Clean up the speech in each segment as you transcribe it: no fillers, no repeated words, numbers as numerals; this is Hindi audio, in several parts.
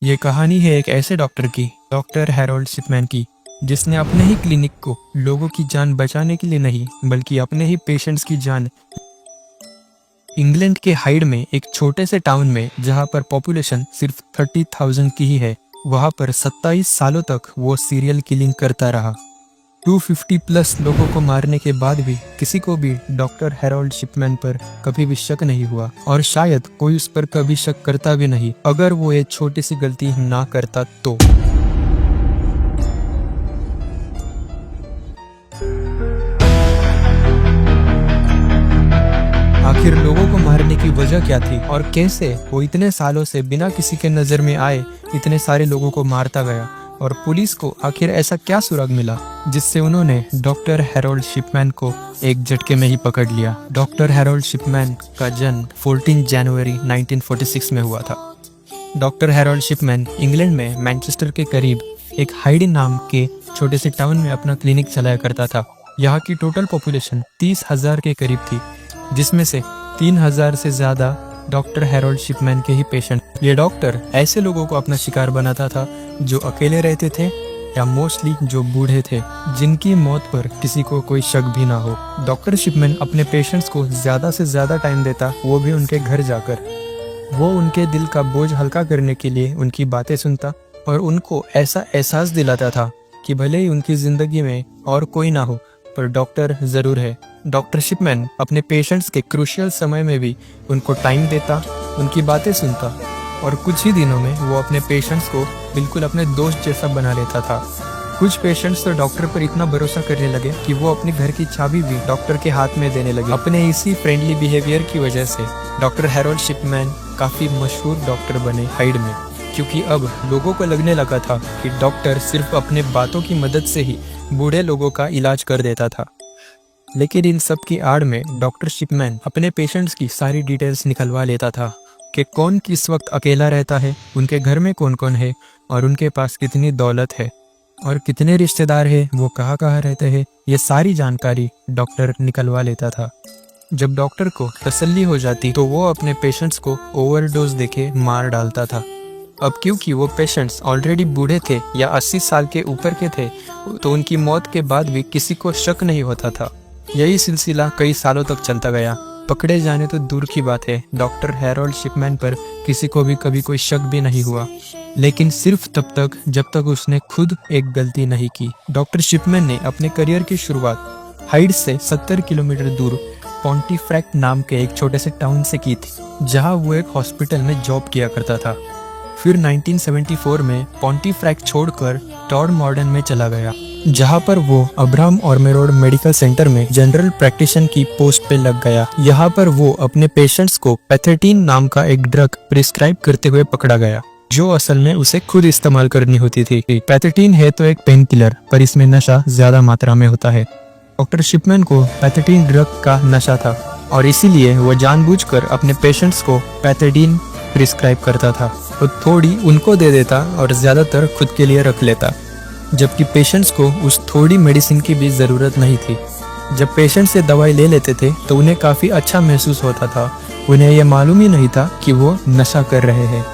ये कहानी है एक ऐसे डॉक्टर की, डॉक्टर हैरोल्ड शिपमैन की, जिसने अपने ही क्लिनिक को लोगों की जान बचाने के लिए नहीं बल्कि अपने ही पेशेंट्स की जान। इंग्लैंड के हाइड में एक छोटे से टाउन में जहां पर पॉपुलेशन सिर्फ 30,000 की ही है, वहां पर 27 सालों तक वो सीरियल किलिंग करता रहा। 250 प्लस लोगों को मारने के बाद भी किसी को भी डॉक्टर हैरोल्ड शिपमैन पर कभी भी शक नहीं हुआ, और शायद कोई उस पर कभी शक करता भी नहीं अगर वो एक छोटी सी गलती ना करता तो। आखिर लोगों को मारने की वजह क्या थी और कैसे वो इतने सालों से बिना किसी के नजर में आए इतने सारे लोगों को मारता गया, और पुलिस को आखिर ऐसा क्या सुराग मिला जिससे उन्होंने डॉक्टर हैरोल्ड शिपमैन को एक झटके में ही पकड़ लिया। डॉक्टर हैरोल्ड शिपमैन का जन्म 14 जनवरी 1946 में हुआ था। डॉक्टर हैरोल्ड शिपमैन इंग्लैंड में मैनचेस्टर के करीब एक हाइड नाम के छोटे से टाउन में अपना क्लिनिक चलाया करता था। यहाँ की टोटल पॉपुलेशन 30,000 के करीब थी, जिसमें से 3,000 से ज्यादा डॉक्टर हैरोल्ड शिपमैन के ही पेशेंट। ये डॉक्टर ऐसे लोगों को अपना शिकार बनाता था जो अकेले रहते थे या मोस्टली जो बूढ़े थे, जिनकी मौत पर किसी को कोई शक भी ना हो। डॉक्टर शिपमैन अपने पेशेंट्स को ज्यादा से ज्यादा टाइम देता, वो भी उनके घर जाकर। वो उनके दिल का बोझ हल्का करने के लिए उनकी बातें सुनता और उनको ऐसा एहसास दिलाता था कि भले ही उनकी जिंदगी में और कोई ना हो पर डॉक्टर जरूर है। डॉक्टर शिपमैन अपने पेशेंट्स के क्रूशियल समय में भी उनको टाइम देता, उनकी बातें सुनता, और कुछ ही दिनों में वो अपने पेशेंट्स को बिल्कुल अपने दोस्त जैसा बना लेता था। कुछ पेशेंट्स तो डॉक्टर पर इतना भरोसा करने लगे कि वो अपने घर की चाबी भी डॉक्टर के हाथ में देने लगे। अपने इसी फ्रेंडली बिहेवियर की वजह से डॉक्टर हैरोल्ड शिपमैन काफी मशहूर डॉक्टर बने हाइड में, क्योंकि अब लोगों को लगने लगा था कि डॉक्टर सिर्फ अपने बातों की मदद से ही बूढ़े लोगों का इलाज कर देता था। लेकिन इन सब की आड़ में डॉक्टर शिपमैन अपने पेशेंट्स की सारी डिटेल्स निकलवा लेता था कि कौन किस वक्त अकेला रहता है, उनके घर में कौन कौन है, और उनके पास कितनी दौलत है, और कितने रिश्तेदार हैं, वो कहाँ कहाँ रहते हैं। ये सारी जानकारी डॉक्टर निकलवा लेता था। जब डॉक्टर को तसल्ली हो जाती तो वो अपने पेशेंट्स को ओवरडोज देके मार डालता था। अब क्योंकि वो पेशेंट्स ऑलरेडी बूढ़े थे या 80 साल के ऊपर के थे, तो उनकी मौत के बाद भी किसी को शक नहीं होता था। यही सिलसिला कई सालों तक चलता गया। पकड़े जाने तो दूर की बात है, डॉक्टर हैरोल्ड शिपमैन पर किसी को भी कभी कोई शक भी नहीं हुआ, लेकिन सिर्फ तब तक जब तक उसने खुद एक गलती नहीं की। डॉक्टर शिपमैन ने अपने करियर की शुरुआत हाइड से 70 किलोमीटर दूर पॉन्टीफ्रैक्ट नाम के एक छोटे से टाउन से की थी, जहां वो एक हॉस्पिटल में जॉब किया करता था। फिर 1974 में पॉन्टीफ्रैक्ट छोड़कर टॉडमॉर्टन में चला गया, जहां पर वो अब्राहम ऑर्मे रोड मेडिकल सेंटर में जनरल प्रैक्टिशनर की पोस्ट पे लग गया। यहाँ पर वो अपने पेशेंट्स को पैथेटीन नाम का एक ड्रग प्रिस्क्राइब करते हुए पकड़ा गया, जो असल में उसे खुद इस्तेमाल करनी होती थी। पैथेटीन है तो एक पेन किलर, पर इसमें नशा ज्यादा मात्रा में होता है। डॉक्टर शिपमैन को पैथेटीन ड्रग का नशा था, और इसीलिए वो जानबूझकर अपने पेशेंट्स को पैथेटीन प्रिस्क्राइब करता था। वो थोड़ी उनको दे देता और ज्यादातर खुद के लिए रख लेता, जबकि पेशेंट्स को उस थोड़ी मेडिसिन की भी ज़रूरत नहीं थी। जब पेशेंट से दवाई ले लेते थे तो उन्हें काफ़ी अच्छा महसूस होता था। उन्हें यह मालूम ही नहीं था कि वो नशा कर रहे हैं,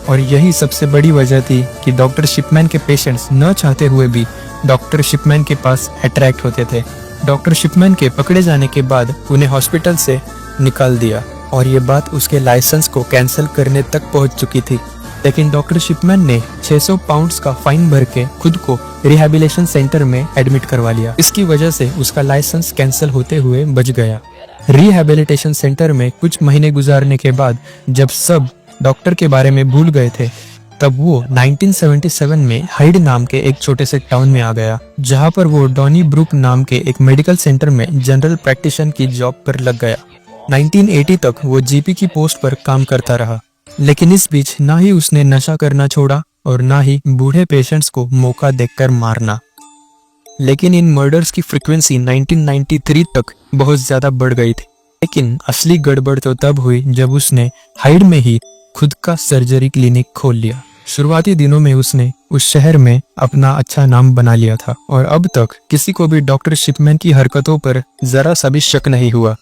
और यही सबसे बड़ी वजह थी कि डॉक्टर शिपमैन के पेशेंट्स न चाहते हुए भी डॉक्टर शिपमैन के पास अट्रैक्ट होते थे। डॉक्टर शिपमैन के पकड़े जाने के बाद उन्हें हॉस्पिटल से निकाल दिया, और ये बात उसके लाइसेंस को कैंसिल करने तक पहुँच चुकी थी। लेकिन डॉक्टर शिपमैन ने 600 पाउंड्स का फाइन भर के खुद को रिहैबिलिटेशन सेंटर में एडमिट करवा लिया। इसकी वजह से उसका लाइसेंस कैंसिल होते हुए बच गया। रिहैबिलिटेशन सेंटर में कुछ महीने गुजारने के बाद जब सब डॉक्टर के बारे में भूल गए थे, तब वो 1977 में हाइड नाम के एक छोटे से टाउन में आ गया, जहां पर वो डॉनी ब्रुक नाम के एक मेडिकल सेंटर में जनरल प्रैक्टिशनर की जॉब पर लग गया। 1980 तक वो जीपी की पोस्ट पर काम करता रहा, लेकिन इस बीच ना ही उसने नशा करना छोड़ा और ना ही बूढ़े पेशेंट्स को मौका देखकर मारना। लेकिन इन मर्डर्स की फ्रीक्वेंसी 1993 तक बहुत ज्यादा बढ़ गई थी। लेकिन असली गड़बड़ तो तब हुई जब उसने हाइड में ही खुद का सर्जरी क्लिनिक खोल लिया। शुरुआती दिनों में उसने उस शहर में अपना अच्छा नाम बना लिया था, और अब तक किसी को भी डॉक्टर शिपमैन की हरकतों पर जरा सा भी शक नहीं हुआ।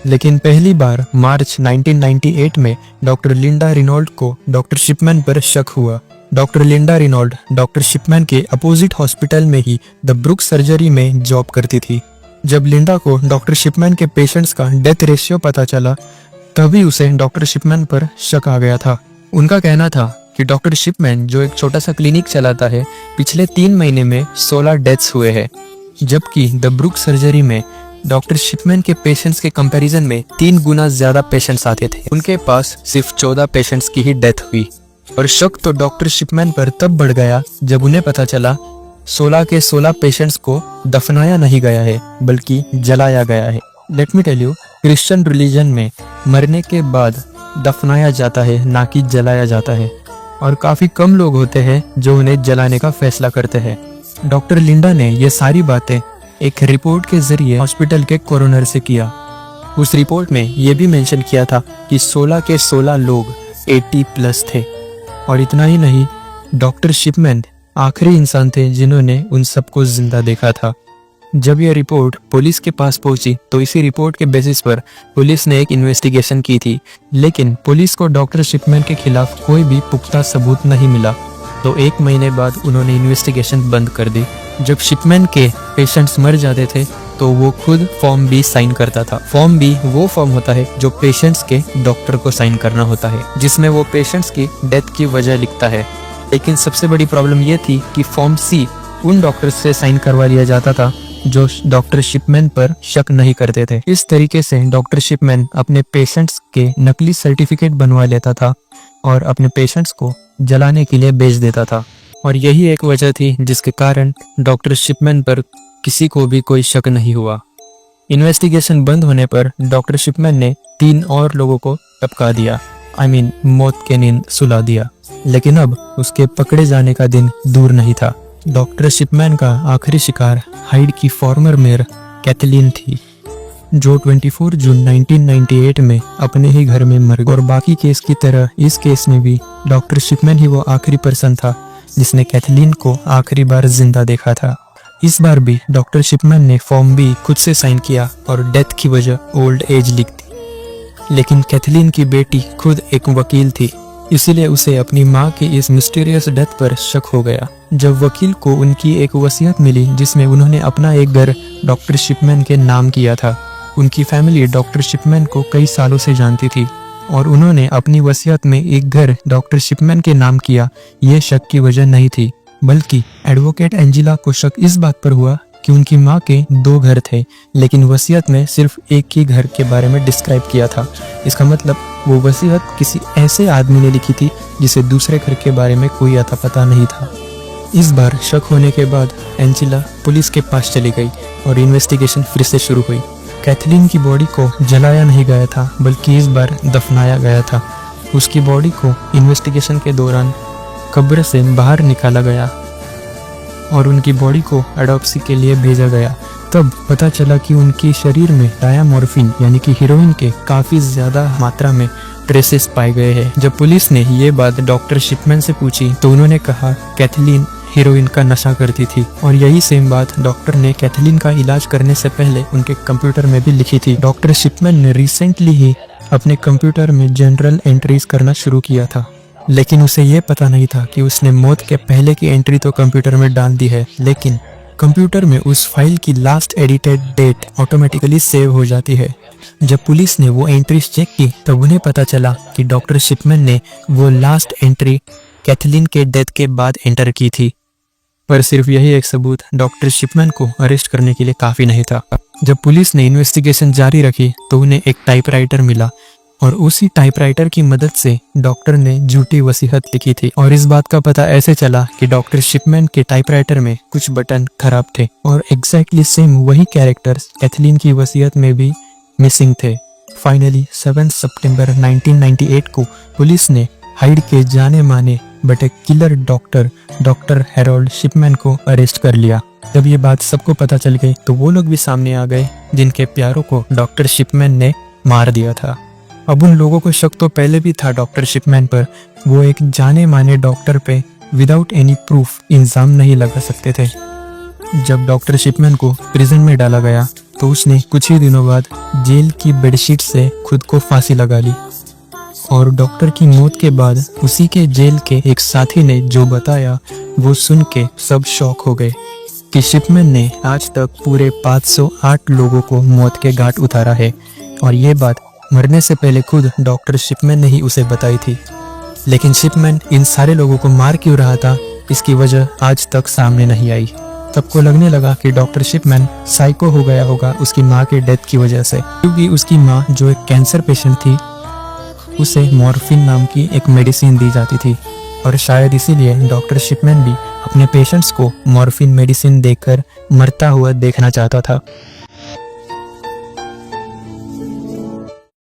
लेकिन पहली बार मार्च 1998 में डॉक्टर लिंडा रिनॉल्ड को डॉक्टर शिपमैन पर शक हुआ। Doctor Linda Reynold doctor Shipman के अपोजिट हॉस्पिटल में ही द ब्रुक सर्जरी में जॉब करती थी। जब लिंडा को डॉक्टर शिपमैन के पेशेंट्स का डेथ रेशियो पता चला, तभी उसे डॉक्टर शिपमैन पर शक आ गया था। उनका कहना था कि डॉक्टर शिपमैन, जो एक छोटा सा क्लिनिक चलाता है, पिछले 3 महीने में 16 डेथ्स हुए हैं, जबकि द ब्रुक सर्जरी में डॉक्टर शिपमैन के पेशेंट्स के कंपैरिजन में 3 गुना ज्यादा पेशेंट्स आते थे। उनके पास सिर्फ 14 पेशेंट्स की ही डेथ हुई। और शक तो डॉक्टर शिपमैन पर तब बढ़ गया जब उन्हें पता चला 16 के 16 पेशेंट्स को दफनाया नहीं गया है, बल्कि जलाया गया है। Let me tell you, Christian religion में मरने के बाद दफनाया जाता है, ना कि जलाया जाता है। और काफी कम लोग होते हैं जो उन्हें जलाने का फैसला करते हैं। डॉक्टर लिंडा ने ये सारी बातें एक रिपोर्ट के जरिए हॉस्पिटल के कोरोनर से किया। उस रिपोर्ट में ये भी मेंशन किया था कि 16 के 16 लोग 80 प्लस थे। और इतना ही नहीं, डॉक्टर शिपमैन आखिरी इंसान थे जिन्होंने उन सबको जिंदा देखा था। जब यह रिपोर्ट पुलिस के पास पहुंची तो इसी रिपोर्ट के बेसिस पर पुलिस ने एक इन्वेस्टिगेशन की थी, लेकिन पुलिस को डॉक्टर शिपमैन के खिलाफ कोई भी पुख्ता सबूत नहीं मिला। तो 1 महीने बाद उन्होंने इन्वेस्टिगेशन बंद कर दी। जब शिपमैन के पेशेंट्स मर जाते थे तो वो खुद फॉर्म बी साइन करता था। फॉर्म बी वो फॉर्म होता है जो पेशेंट्स के डॉक्टर को साइन करना होता है, जिसमें वो पेशेंट्स की डेथ की वजह लिखता है। लेकिन सबसे बड़ी प्रॉब्लम ये थी कि फॉर्म सी उन डॉक्टर से साइन करवा लिया जाता था जो डॉक्टर शिपमैन पर शक नहीं करते थे। इस तरीके से डॉक्टर शिपमैन अपने पेशेंट्स के नकली सर्टिफिकेट बनवा लेता था और अपने पेशेंट्स को जलाने के लिए बेच देता था। और यही एक वजह थी जिसके कारण डॉक्टर शिपमैन पर किसी को भी कोई शक नहीं हुआ। इन्वेस्टिगेशन बंद होने पर डॉक्टर शिपमैन ने 3 और लोगों को टपका दिया, मौत के नींद सुला दिया। लेकिन अब उसके पकड़े जाने का दिन दूर नहीं था। डॉक्टर शिपमैन का आखिरी शिकार हाइड की फॉर्मर मेयर कैथलीन थी, जो 24 जून 1998 में अपने ही घर में मर गई। और बाकी केस की तरह इस केस में भी डॉक्टर शिपमैन ही वो आखिरी पर्सन था जिसने कैथलीन को आखिरी बार जिंदा देखा था। इस बार भी डॉक्टर शिपमैन ने फॉर्म बी खुद से साइन किया और डेथ की वजह ओल्ड एज लिख दी। लेकिन कैथलीन की बेटी खुद एक वकील थी, इसीलिए उसे अपनी मां की इस मिस्टीरियस डेथ पर शक हो गया। जब वकील को उनकी एक वसीयत मिली जिसमें उन्होंने अपना एक घर डॉक्टर शिपमैन के नाम किया था। उनकी फैमिली डॉक्टर शिपमैन को कई सालों से जानती थी और उन्होंने अपनी वसीयत में एक घर डॉक्टर शिपमैन के नाम किया। ये शक की वजह नहीं थी, बल्कि एडवोकेट एंजिला को शक इस बात पर हुआ कि उनकी मां के 2 घर थे, लेकिन वसीयत में सिर्फ एक ही घर के बारे में डिस्क्राइब किया था। इसका मतलब वो वसीयत किसी ऐसे आदमी ने लिखी थी जिसे दूसरे घर के बारे में कोई अता पता नहीं था। इस बार शक होने के बाद एंजिला पुलिस के पास चली गई और इन्वेस्टिगेशन फिर से शुरू हुई। कैथलीन की बॉडी को जलाया नहीं गया था, बल्कि इस बार दफनाया गया था। उसकी बॉडी को इन्वेस्टिगेशन के दौरान कब्र से बाहर निकाला गया और उनकी बॉडी को ऑटोप्सी के लिए भेजा गया। तब पता चला कि उनके शरीर में डायामॉर्फिन यानी कि हीरोइन के काफी ज्यादा मात्रा में ट्रेसेस पाए गए हैं। जब पुलिस ने ये बात डॉक्टर शिपमैन से पूछी तो उन्होंने कहा कैथलीन हीरोइन का नशा करती थी। और यही सेम बात डॉक्टर ने कैथलीन का इलाज करने से पहले उनके कंप्यूटर में भी लिखी थी। डॉक्टर शिपमैन ने रिसेंटली ही अपने कंप्यूटर में जनरल एंट्रीज करना शुरू किया था, लेकिन उसे ये पता नहीं था कि उसने मौत के पहले की एंट्री तो कंप्यूटर में डाल दी है, लेकिन कंप्यूटर में उस फाइल की last edited date automatically save हो जाती है। जब पुलिस ने वो एंट्रीज चेक की तब उन्हें पता चला कि डॉक्टर शिपमैन ने वो लास्ट एंट्री कैथलीन के डेथ के बाद एंटर की थी। पर सिर्फ यही एक सबूत डॉक्टर शिपमैन को अरेस्ट करने के लिए काफी नहीं था। जब पुलिस ने इन्वेस्टिगेशन जारी रखी तो उन्हें एक टाइपराइटर मिला और उसी टाइपराइटर की मदद से डॉक्टर ने झूठी वसीयत लिखी थी। और इस बात का पता ऐसे चला कि डॉक्टर शिपमैन के टाइपराइटर में कुछ बटन खराब थे और एग्जैक्टली सेम वही कैरेक्टर्स कैथलीन की वसीयत में भी मिसिंग थे। फाइनली 7 सितंबर 1998 को पुलिस ने हाइड के जाने माने बट एक किलर डॉक्टर हैरोल्ड शिपमैन को अरेस्ट कर लिया। जब ये बात सबको पता चल गई तो वो लोग भी सामने आ गए जिनके प्यारों को डॉक्टर शिपमैन ने मार दिया था। अब उन लोगों को शक तो पहले भी था डॉक्टर शिपमैन पर, वो एक जाने माने डॉक्टर पे विदाउट एनी प्रूफ इल्जाम नहीं लगा सकते थे। जब डॉक्टर शिपमैन को प्रिजन में डाला गया तो उसने कुछ ही दिनों बाद जेल की बेडशीट से खुद को फांसी लगा ली। और डॉक्टर की मौत के बाद उसी के जेल के एक साथी ने जो बताया वो सुन के सब शॉक हो गए कि शिपमैन ने आज तक पूरे 508 लोगों को मौत के घाट उतारा है। और ये बात मरने से पहले खुद डॉक्टर शिपमैन ने ही उसे बताई थी। लेकिन शिपमैन इन सारे लोगों को मार क्यों रहा था, इसकी वजह आज तक सामने नहीं आई। सबको लगने लगा कि डॉक्टर शिपमैन साइको हो गया होगा उसकी माँ के डेथ की वजह से, क्योंकि उसकी माँ जो एक कैंसर पेशेंट थी उसे मॉर्फिन नाम की एक मेडिसिन दी जाती थी। और शायद इसीलिए डॉक्टर शिपमैन भी अपने पेशेंट्स को मॉर्फिन मेडिसिन देकर मरता हुआ देखना चाहता था।